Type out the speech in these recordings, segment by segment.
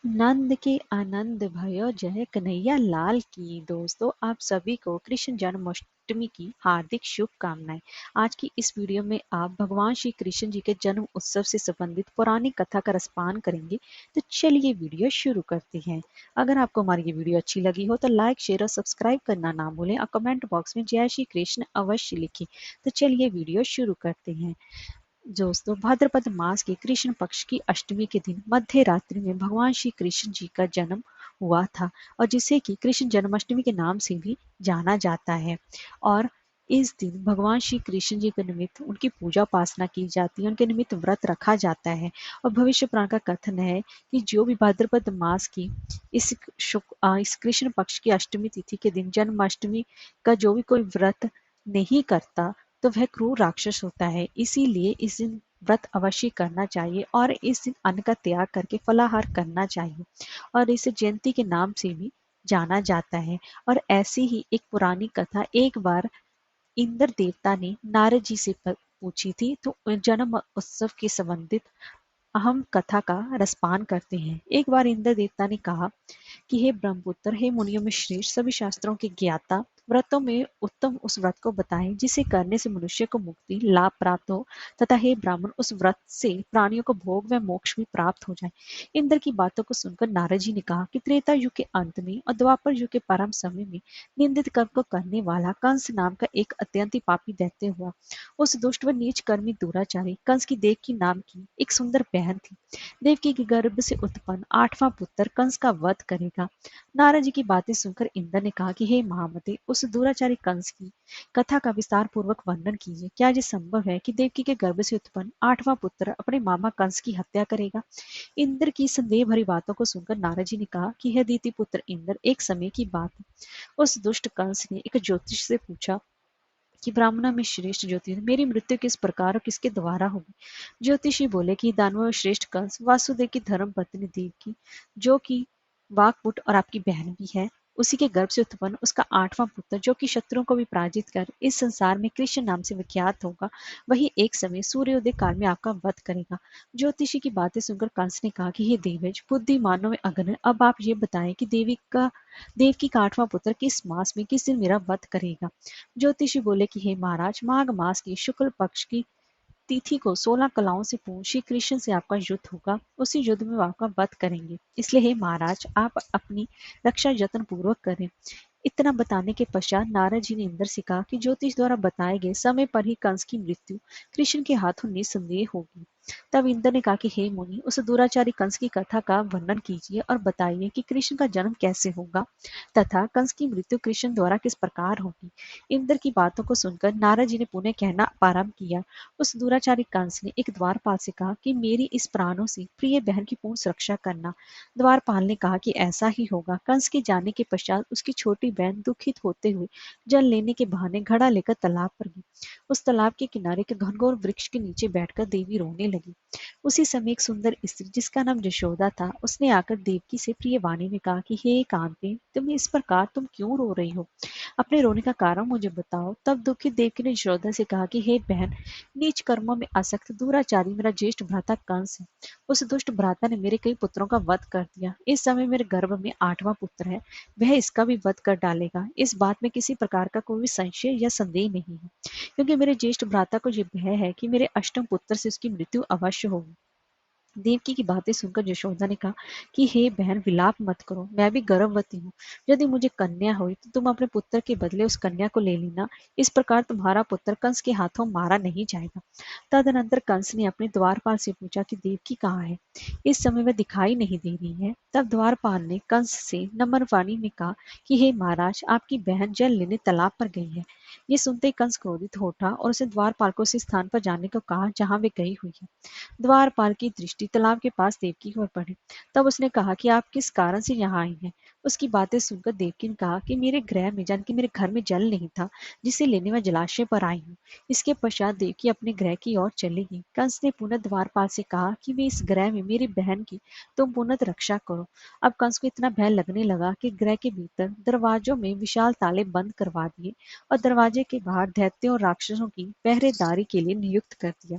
नंद के आनंद भयो जय कन्हैया लाल की। दोस्तों, आप सभी को कृष्ण जन्माष्टमी की हार्दिक शुभकामनाएं। आज की इस वीडियो में आप भगवान श्री कृष्ण जी के जन्म उत्सव से संबंधित पौराणिक कथा का रसपान करेंगे। तो चलिए वीडियो शुरू करते हैं। अगर आपको हमारी ये वीडियो अच्छी लगी हो तो लाइक, शेयर और सब्सक्राइब करना ना भूलें और कमेंट बॉक्स में जय श्री कृष्ण अवश्य लिखें। तो चलिए वीडियो शुरू करते हैं। दोस्तों, भाद्रपद मास के कृष्ण पक्ष की अष्टमी के दिन मध्य रात्रि में भगवान श्री कृष्ण जी का जन्म हुआ था और जिसे कि कृष्ण जन्माष्टमी के नाम से भी जाना जाता है। और इस दिन भगवान श्री कृष्ण जी के निमित्त उनकी पूजा उपासना की जाती है, उनके निमित्त व्रत रखा जाता है। और भविष्य पुराण का कथन है कि जो भी भाद्रपद मास की इस कृष्ण पक्ष की अष्टमी तिथि के दिन जन्माष्टमी का जो भी कोई व्रत नहीं करता तो वह क्रूर राक्षस होता है। इसीलिए इस दिन व्रत अवश्य करना चाहिए और इस दिन अन्न का त्याग करके फलाहार करना चाहिए और इसे जयंती के नाम से भी जाना जाता है। और ऐसी ही एक पुरानी कथा एक बार इंद्र देवता ने नारद जी से पूछी थी। तो जन्म उत्सव के संबंधित हम कथा का रसपान करते हैं। एक बार इंद्र देवता ने कहा कि हे ब्रह्मपुत्र, हे मुनियों में श्रेष्ठ, सभी शास्त्रों के ज्ञाता, व्रतों में उत्तम उस व्रत को बताएं जिसे करने से मनुष्य को मुक्ति लाभ प्राप्त हो तथा हे ब्राह्मण, उस व्रत से प्राणियों को भोग व मोक्ष भी प्राप्त हो जाए। इंद्र की बातों को सुनकर नारद जी ने कहा कि त्रेता युग के अंत में और द्वापर युग के परम समय में निंदित कर्म को करने वाला कंस नाम का एक अत्यंत ही पापी दैत्य हुआ। उस दुष्ट व नीच कर्मी दुराचारी कंस की देवकी नाम की एक सुंदर बहन थी। देवकी के गर्भ से उत्पन्न आठवां पुत्र कंस का वध करेगा। नारद जी की बातें सुनकर इंद्र ने कहा कि हे महामते, उस दुराचारी कंस की कथा का विस्तार पूर्वक वर्णन कीजिए। क्या ये संभव है कि देवकी के गर्भ से उत्पन्न आठवां पुत्र अपने मामा कंस की हत्या करेगा? इंद्र की संदेह भरी बातों को सुनकर नारद जी ने कहा कि हे दीति पुत्र इंद्र, एक समय की बात है। उस दुष्ट कंस ने एक ज्योतिष से पूछा कि ब्राह्मणों में श्रेष्ठ ज्योतिष मेरी मृत्यु किस प्रकार और किसके द्वारा होगी। ज्योतिषी बोले कि दानवों में श्रेष्ठ कंस वासुदेव की धर्म पत्नी देवकी, जो कि वाकपुट और आपकी बहन भी है, उसी के गर्भ से उत्पन्न उसका आठवां पुत्र जो कि शत्रुओं को भी पराजित कर इस संसार में कृष्ण नाम से विख्यात होगा, वही एक समय सूर्योदय काल में आपका वध करेगा। ज्योतिषी की बातें सुनकर कंस ने कहा कि हे देवज, बुद्धिमानों में अग्रणी, अब आप ये बताएं कि देवकी का आठवां पुत्र किस मास में किस दिन मेरा वध करेगा। ज्योतिषी बोले कि हे महाराज, माघ मास की शुक्ल पक्ष की तिथि को 16 कलाओं से पूर्ण श्री कृष्ण से आपका युद्ध होगा। उसी युद्ध में वो आपका वध करेंगे। इसलिए हे महाराज, आप अपनी रक्षा यत्न पूर्वक करें। इतना बताने के पश्चात नारद जी ने इंद्र से कहा कि ज्योतिष द्वारा बताए गए समय पर ही कंस की मृत्यु कृष्ण के हाथों निसंदेह होगी। तब इंद्र ने कहा कि हे मुनि, उस दुराचारी कंस की कथा का वर्णन कीजिए और बताइए कि कृष्ण का जन्म कैसे होगा तथा कंस की मृत्यु कृष्ण द्वारा किस प्रकार होगी। इंद्र की बातों को सुनकर नारद जी ने पुनः कहना आरंभ किया। उस दुराचारी कंस ने एक द्वारपाल से कहा कि मेरी इस प्राणों से प्रिय बहन की पूर्ण सुरक्षा करना। द्वारपाल ने कहा कि ऐसा ही होगा। कंस के जाने के पश्चात उसकी छोटी बहन दुखित होते हुए जल लेने के बहाने घड़ा लेकर तालाब पर गई। उस तालाब के किनारे के घनघोर वृक्ष के नीचे बैठकर देवी रोने लगी। उसी समय एक सुंदर स्त्री जिसका नाम यशोदा था, उसने आकर देवकी से प्रिय वाणी में कहा कि हे कांते, इस प्रकार तुम क्यों रो रही हो? अपने रोने का कारण मुझे बताओ। तब दुखित देवकी ने यशोदा से कहा कि हे बहन, नीच कर्मों में आसक्त दुराचारी मेरा ज्येष्ठ भ्राता कंस है। उस दुष्ट भ्राता ने मेरे कई पुत्रों का वध कर दिया। इस समय मेरे गर्भ में आठवां पुत्र है, वह इसका भी वध कर डालेगा। इस बात में किसी प्रकार का कोई भी संशय या संदेह नहीं है, क्योंकि मेरे ज्येष्ठ भ्राता को यह भय है कि मेरे अष्टम पुत्र से उसकी मृत्यु अवश्य होगी। देवकी की बातें सुनकर यशोदा ने कहा कि हे बहन, विलाप मत करो, मैं भी गर्भवती हूँ। यदि मुझे कन्या हुई तो तुम अपने पुत्र के बदले उस कन्या को ले लेना। इस प्रकार तुम्हारा पुत्र कंस के हाथों मारा नहीं जाएगा। तदनंतर कंस ने अपने द्वारपाल से पूछा कि देवकी कहाँ है? इस समय वह दिखाई नहीं दे रही है। तब द्वारपाल ने कंस से नम्र वाणी में कहा कि हे महाराज, आपकी बहन जल लेने तालाब पर गई है। ये सुनते ही कंस क्रोधित हो उठा और उसे द्वारपाल को उस स्थान पर जाने को कहा जहां वे गई हुई है। द्वारपाल की दृष्टि तालाब के पास देवकी की ओर पड़ी। तब उसने कहा कि आप किस कारण से यहाँ आई हैं? उसकी बातें सुनकर देवकी ने कहा कि मेरे गृह में यानी कि मेरे घर में जल नहीं था, जिसे लेने मैं जलाशय पर आई हूँ। इसके पश्चात देवकी अपने गृह की ओर चली गई। कंस ने पुनः द्वारपाल से कहा कि वे इस गृह में मेरी बहन की तुम पुनः रक्षा करो। अब कंस को इतना भय लगने लगा कि गृह के भीतर दरवाजों में विशाल ताले बंद करवा दिए और दरवाजे के बाहर दैत्यों और राक्षसों की पहरेदारी के लिए नियुक्त कर दिया।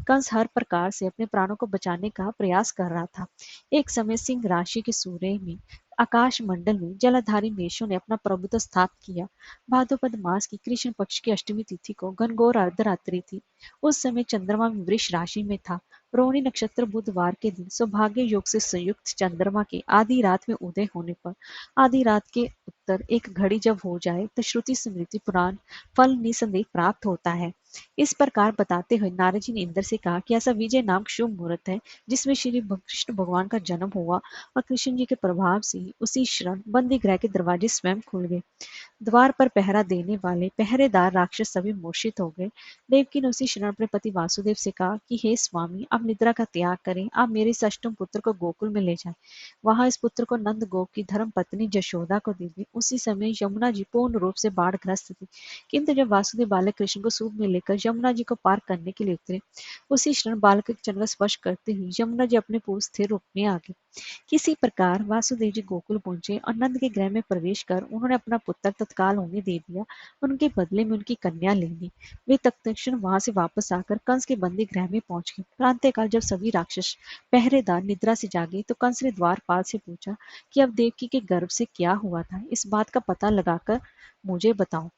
कंस हर प्रकार से अपने प्राणों को बचाने का प्रयास कर रहा था। एक समय सिंह राशि के सूर्य में आकाश मंडल में जलाधारी मेषों ने अपना प्रभुत्व स्थापित किया। भाद्रपद मास की कृष्ण पक्ष की अष्टमी तिथि को घनघोर अर्धरात्रि थी। उस समय चंद्रमा वृष राशि में था। रोहिणी नक्षत्र बुधवार के दिन सौभाग्य योग से संयुक्त चंद्रमा के आधी रात में उदय होने पर आधी रात के उत्तर एक घड़ी जब हो जाए तो श्रुति स्मृति पुराण फल निसंदेह प्राप्त होता है। इस प्रकार बताते हुए नारद जी ने इंद्र से कहा कि ऐसा विजय नाम शुभ मुहूर्त है जिसमें श्री कृष्ण भगवान का जन्म हुआ और कृष्ण जी के प्रभाव से ही उसी क्षण बंदी गृह के दरवाजे स्वयं खुल गए। द्वार पर पहरा देने वाले पहरेदार राक्षस सभी मूर्छित हो गए। देवकी ने उसी क्षण अपने पति वासुदेव से कहा कि हे स्वामी, आप निद्रा का त्याग करें, आप मेरे सष्टम पुत्र को गोकुल में ले जाएं। वहां इस पुत्र को नंद गोप की धर्म पत्नी जशोदा को दे दें। उसी समय यमुना जी पूर्ण रूप से बाढ़ग्रस्त थी, किंतु जब वासुदेव बालक कृष्ण को सूप में लेकर यमुना जी को पार करने के लिए उतरे, उसी क्षण बालक के चरण का स्पर्श करते हुए यमुना जी अपने पूर्व स्थिर रूप में आ गई। किसी प्रकार वासुदेव जी गोकुल पहुंचे और नंद के गृह में प्रवेश कर उन्होंने अपना पुत्र तत्काल उन्हें दे दिया। उनके बदले में उनकी कन्या ले ली। वे तत्क्षण वहां से वापस आकर कंस के बंदी गृह में पहुंच गए। प्रातःकाल जब सभी राक्षस पहरेदार निद्रा से जागे तो कंस ने द्वारपाल से पूछा कि अब देवकी के गर्भ से क्या हुआ था, इस बात का पता लगाकर मुझे बताओ।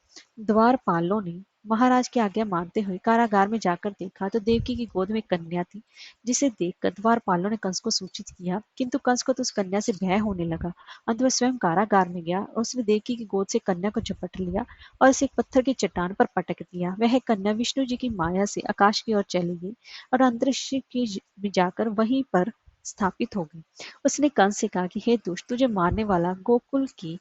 द्वारपालों ने महाराज की आज्ञा मानते हुए कारागार में जाकर देखा तो देवकी की गोद में कन्या थी, जिसे देखकर द्वारपालों ने कंस को सूचित किया, किंतु कंस को तो उस कन्या से भय होने लगा। अंत वह स्वयं कारागार में गया और उसने देवकी की गोद से कन्या को झपट लिया और उसे एक पत्थर की चट्टान पर पटक दिया। वह कन्या विष्णु जी की माया से आकाश की ओर चली गई और अंतरिक्ष में जाकर वहीं पर स्थापित हो गई। उसने कंस से कहा कि हे दुष्ट, तुझे मारने वाला गोकुल की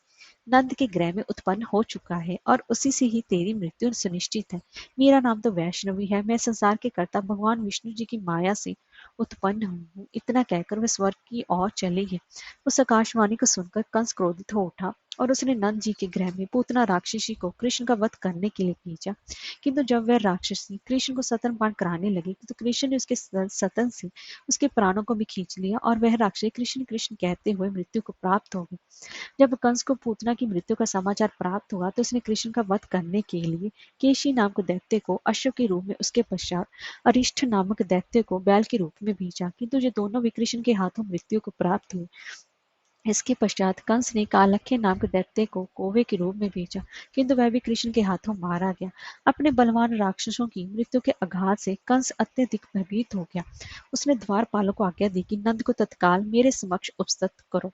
नंद के गृह में उत्पन्न हो चुका है और उसी से ही तेरी मृत्यु सुनिश्चित है। मेरा नाम तो वैष्णवी है, मैं संसार के कर्ता भगवान विष्णु जी की माया से उत्पन्न हूँ। इतना कहकर वह स्वर्ग की ओर चली गई। उस आकाशवाणी को सुनकर कंस क्रोधित हो उठा और उसने नंद जी के गृह में पूतना राक्षसी को कृष्ण का वध करने के लिए भेजा। किंतु जब वह राक्षसी कृष्ण को सतनपान कराने लगी तो कृष्ण ने उसके सतन से उसके प्राणों को भी खींच लिया और वह राक्षसी कृष्ण कृष्ण कहते हुए मृत्यु को प्राप्त हो गई। जब कंस को पूतना की मृत्यु का समाचार प्राप्त हुआ तो उसने कृष्ण का वध करने के लिए केशी नामक दैत्य को अश्व के रूप में, उसके पश्चात अरिष्ठ नामक दैत्य को बैल के रूप में भेजा, किंतु ये दोनों भी कृष्ण के हाथों मृत्यु को प्राप्त हुए। इसके पश्चात कंस ने कालख्य नामक दैत्य को कौवे के रूप में भेजा, किंतु वह भी कृष्ण के हाथों मारा गया। अपने बलवान राक्षसों की मृत्यु के आघात से कंस अत्यधिक भयभीत हो गया। उसने द्वारपालों को आज्ञा दी कि नंद को तत्काल मेरे समक्ष उपस्थित करो।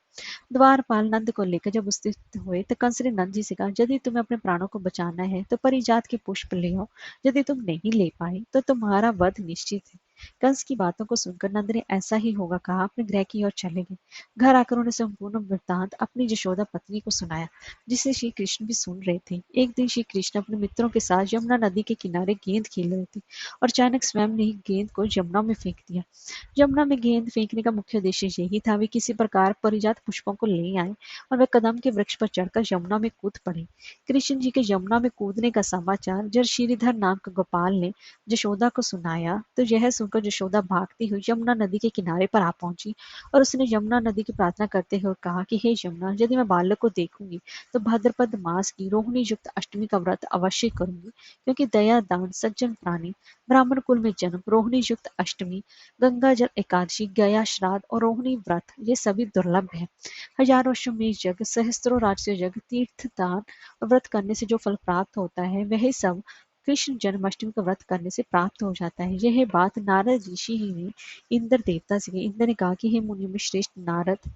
द्वारपाल नंद को लेकर जब उपस्थित हुए तो कंस ने नंद जी से कहा, यदि तुम्हें अपने प्राणों को बचाना है तो परिजात के पुष्प ले आओ। यदि तुम नहीं ले पाए तो तुम्हारा वध निश्चित है। कंस की बातों को सुनकर नंद ने ऐसा ही होगा कहा, अपने गृह की ओर चले गए। घर आकर उन्होंने संपूर्ण वृत्तांत अपनी यशोदा पत्नी को सुनाया, जिसे श्री कृष्ण भी सुन रहे थे। एक दिन श्री कृष्ण अपने मित्रों के साथ यमुना नदी के किनारे गेंद खेल रहे थे और अचानक स्वयं ने ही गेंद को यमुना में फेंक दिया। यमुना में गेंद फेंकने का मुख्य उद्देश्य यही था वे किसी प्रकार परिजात पुष्पों को ले आए और वे कदम के वृक्ष पर चढ़कर यमुना में कूद पड़े। कृष्ण जी के यमुना में कूदने का समाचार जब श्रीधर नाम के गोपाल ने यशोदा को सुनाया तो यह सुनकर यशोदा भागती हुई यमुना नदी के किनारे पर आ पहुंची और उसने यमुना नदी की प्रार्थना करते हुए कहा कि हे यमुना, यदि मैं बालक को देखूंगी तो भाद्रपद मास की रोहिणी युक्त अष्टमी का व्रत अवश्य करूंगी, क्योंकि दया दान सज्जन प्राणी ब्राह्मण कुल में जन्म, रोहिणी युक्त अष्टमी, गंगा जल एकादशी, गया श्राद्ध और रोहिणी व्रत ये सभी दुर्लभ है। हजारों अश्वमेध यज्ञ, सहस्त्रों राजस्व यज्ञ, तीर्थ दान व्रत करने से जो फल प्राप्त होता है वह सब कृष्ण जन्माष्टमी का व्रत करने से प्राप्त हो जाता है। यह बात नारद ऋषि ही ने इंद्र देवता से कही। इंद्र ने कहा कि हे मुनि में श्रेष्ठ नारद,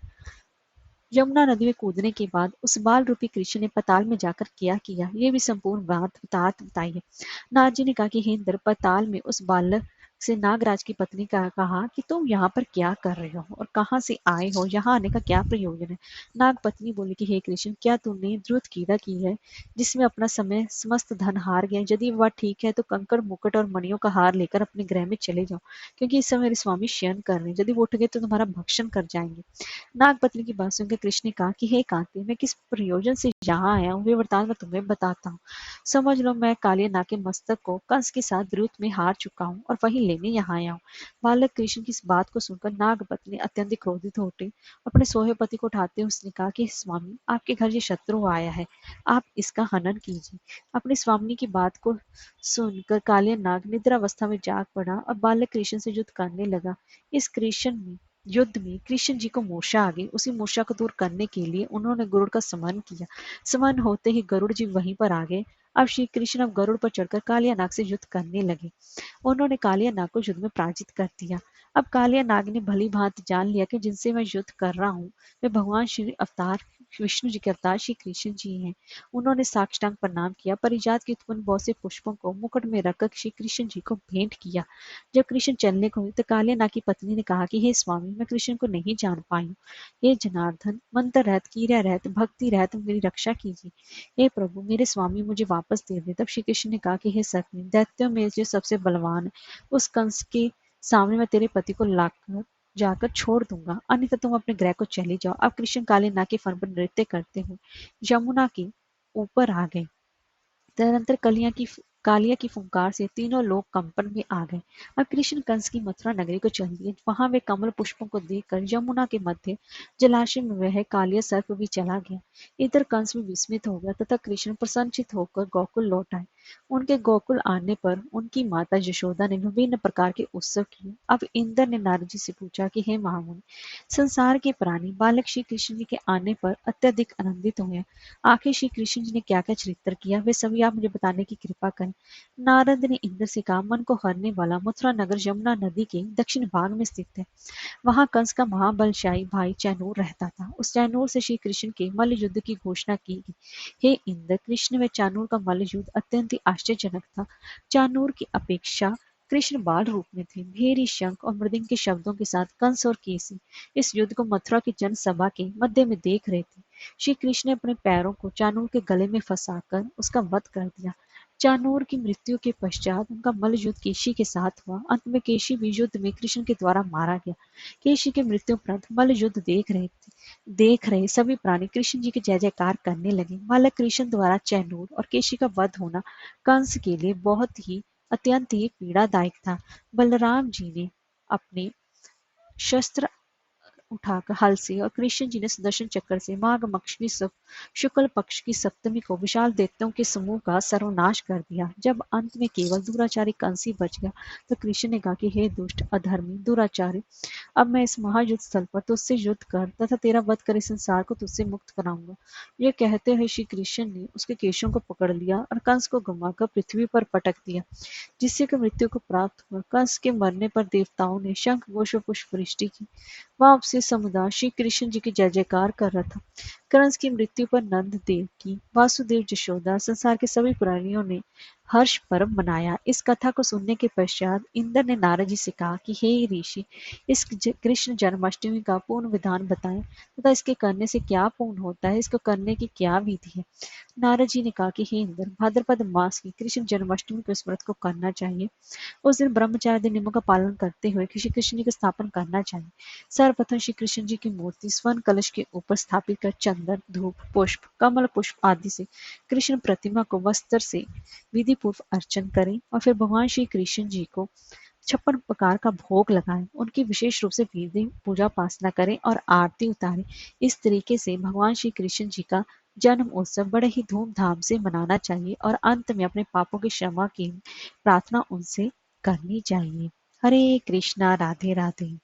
यमुना नदी में कूदने के बाद उस बाल रूपी कृष्ण ने पताल में जाकर क्या ये भी संपूर्ण बात बताई है। नारद जी ने कहा कि हे इंद्र, पताल में उस बालक से नागराज की पत्नी का कहा कि तुम यहाँ पर क्या कर रहे हो और कहाँ से आए हो, यहाँ आने का क्या प्रयोजन है। नाग पत्नी बोली कि हे कृष्ण, क्या तूने द्रुत क्रीड़ा की है जिसमें अपना समय समस्त धन हार गया? यदि वह ठीक है तो कंकड़ मुकुट और मणियों का हार लेकर अपने गृह में चले जाओ, क्योंकि इस समय मेरे स्वामी शयन कर रहे हैं। यदि वो उठ गए तो तुम्हारा भक्षण कर जाएंगे। नागपत्नी की बात सुनकर कृष्ण ने कहा कि हे कांति, मैं किस प्रयोजन से यहाँ आया हूँ वे वृतांत मैं तुम्हें बताता हूँ। समझ लो, मैं कालिया नाग के मस्तक को कंस के साथ द्रुत में हार चुका हूँ और वही लेने यहाँ आया हूँ। बालक कृष्ण की इस बात को सुनकर नागपत्नी अत्यंत क्रोधित हो उठी। अपने सोहे पति को उठाते हुए उसने कहा कि स्वामी, आपके घर ये शत्रु आया है, आप इसका हनन कीजिए। अपनी स्वामी की बात को सुनकर कालिया नाग निद्रावस्था में जाग पड़ा और बालक कृष्ण से युद्ध करने लगा। इस कृष्ण में युद्ध में कृष्ण जी को मूर्छा आ गई। उसी मूर्छा को दूर करने के लिए उन्होंने गरुड़ का समन किया। समन होते ही गरुड़ जी वहीं पर आ गए। अब श्री कृष्ण अब गरुड़ पर चढ़कर कालिया नाग से युद्ध करने लगे। उन्होंने कालिया नाग को युद्ध में पराजित कर दिया। अब कालिया नाग ने भली भांति जान लिया कि जिनसे मैं युद्ध कर रहा हूँ वे भगवान श्री अवतार विष्णु जी के अवतार श्री कृष्ण जी हैं। उन्होंने साष्टांग प्रणाम किया। परिजात के उत्पन्न बहुत से पुष्पों को मुकुट में रखकर श्री कृष्ण जी को भेंट किया। जब कृष्ण चलने को हुए तो कालिया नाग की पत्नी ने कहा कि हे स्वामी, मैं कृष्ण को नहीं जान पाई हूँ। हे जनार्दन, मंत्र रहत, क्रिया रहत, भक्ति रहत मेरी रक्षा कीजिए। हे प्रभु, मेरे स्वामी मुझे वापस दे दे। तब श्री कृष्ण ने कहा कि हे सखी, दैत्यों में जो सबसे बलवान है उस कंस के सामने मैं तेरे पति को लाकर जाकर छोड़ दूंगा, अन्यथा तुम अपने गृह को चले जाओ। अब कृष्ण काली नाग के फन पर नृत्य करते हुए यमुना के ऊपर आ गए। तदनंतर कालिया की फुंकार से तीनों लोग कंपन में आ गए। अब कृष्ण कंस की मथुरा नगरी को चल दिए। वहां वे कमल पुष्पों को देखकर यमुना के मध्य जलाशय में वह कालिया सर्प भी चला गया। इधर कंस भी विस्मित हो गया तथा कृष्ण प्रसन्नचित होकर गोकुल लौट आए। उनके गोकुल आने पर उनकी माता यशोदा ने विभिन्न प्रकार के उत्सव किए। अब इंद्र ने नारद जी से पूछा कि हे महामुनि, संसार के प्राणी बालक श्री कृष्ण जी के आने पर अत्यधिक आनंदित हुए। आखिर श्री कृष्ण जी ने क्या क्या चरित्र किया वे सभी आप मुझे बताने की कृपा करें। नारद ने इंद्र से कहा, मन को हरने वाला मथुरा नगर यमुना नदी के दक्षिण भाग में स्थित है। वहां कंस का महाबलशाही भाई चैनूर रहता था। उस चैनूर से श्री कृष्ण के मल्ल युद्ध की घोषणा की गई। हे इंद्र, कृष्ण व चैनूर का मल्ल युद्ध अत्यंत ही आश्चर्यजनक था। चैनूर की अपेक्षा कृष्ण बाल रूप में थे। भेरी, शंख और मृदंग के शब्दों के साथ कंस और केसी इस युद्ध को मथुरा की जनसभा के मध्य में देख रहे थे। श्री कृष्ण ने अपने पैरों को चानूर के गले में फंसाकर उसका वध कर दिया। चानूर की मृत्यु के पश्चात उनका मल्ल युद्ध केशी के साथ हुआ। अंत में केशी भी युद्ध में कृष्ण के द्वारा मारा गया। केशी के मृत्यु उपरांत मल्ल युद्ध देख रहे सभी प्राणी कृष्ण जी के जय जयकार करने लगे। बालक कृष्ण द्वारा चैनूर और केशी का वध होना कंस के लिए बहुत ही अत्यंत ही पीड़ादायक था। बलराम जी ने अपने शस्त्र उठाकर हल से और कृष्ण जी ने सुदर्शन चक्र से माघ मक्ष शुक्ल पक्ष की सप्तमी को विशाल दैत्यों के समूह का सर्वनाश कर दिया। जब अंत में केवल दुराचारी कंस ही बच गया तो कृष्ण ने कहा कि हे दुष्ट, अधर्मी, दुराचारी, अब मैं इस महायुद्ध स्थल पर तुझसे युद्ध कर तथा तेरा वध कर इस संसार को तुझसे मुक्त कराऊंगा। यह कहते हुए श्री कृष्ण ने उसके केशों को पकड़ लिया और कंस को घुमाकर पृथ्वी पर पटक दिया, जिससे कि मृत्यु को प्राप्त हुआ। कंस के मरने पर देवताओं ने शंख घोष और पुष्प वृष्टि की। वहां से समुदाय श्री कृष्ण जी की जय जयकार कर रहा था। कंस की मृत्यु पर नंद देव की वासुदेव, यशोदा, संसार के सभी प्राणियों ने हर्ष पर्व मनाया। इस कथा को सुनने के पश्चात इंद्र ने नारद जी से कहा कि हे ऋषि, इस कृष्ण जन्माष्टमी का पूर्ण विधान बताएं तथा इसके करने से क्या पूर्ण होता है, इसको करने की क्या विधि है। नारद जी ने कहा कि हे इंद्र, भाद्रपद मास की कृष्ण जन्माष्टमी के इस व्रत को करना चाहिए। उस दिन ब्रह्मचार्य नियमों का पालन करते हुए श्री कृष्ण जी का स्थापन करना चाहिए। सर्वप्रथम श्री कृष्ण जी की मूर्ति स्वर्ण कलश के ऊपर स्थापित कर चंदन, धूप, पुष्प, कमल पुष्प आदि से कृष्ण प्रतिमा को वस्त्र से विधि पूर्व अर्चन करें और फिर भगवान श्री कृष्ण जी को 56 प्रकार का भोग लगाएं। उनकी विशेष रूप से विधि पूजा उपासना करें और आरती उतारें। इस तरीके से भगवान श्री कृष्ण जी का जन्म उत्सव बड़े ही धूमधाम से मनाना चाहिए और अंत में अपने पापों की क्षमा की प्रार्थना उनसे करनी चाहिए। हरे कृष्णा, राधे राधे।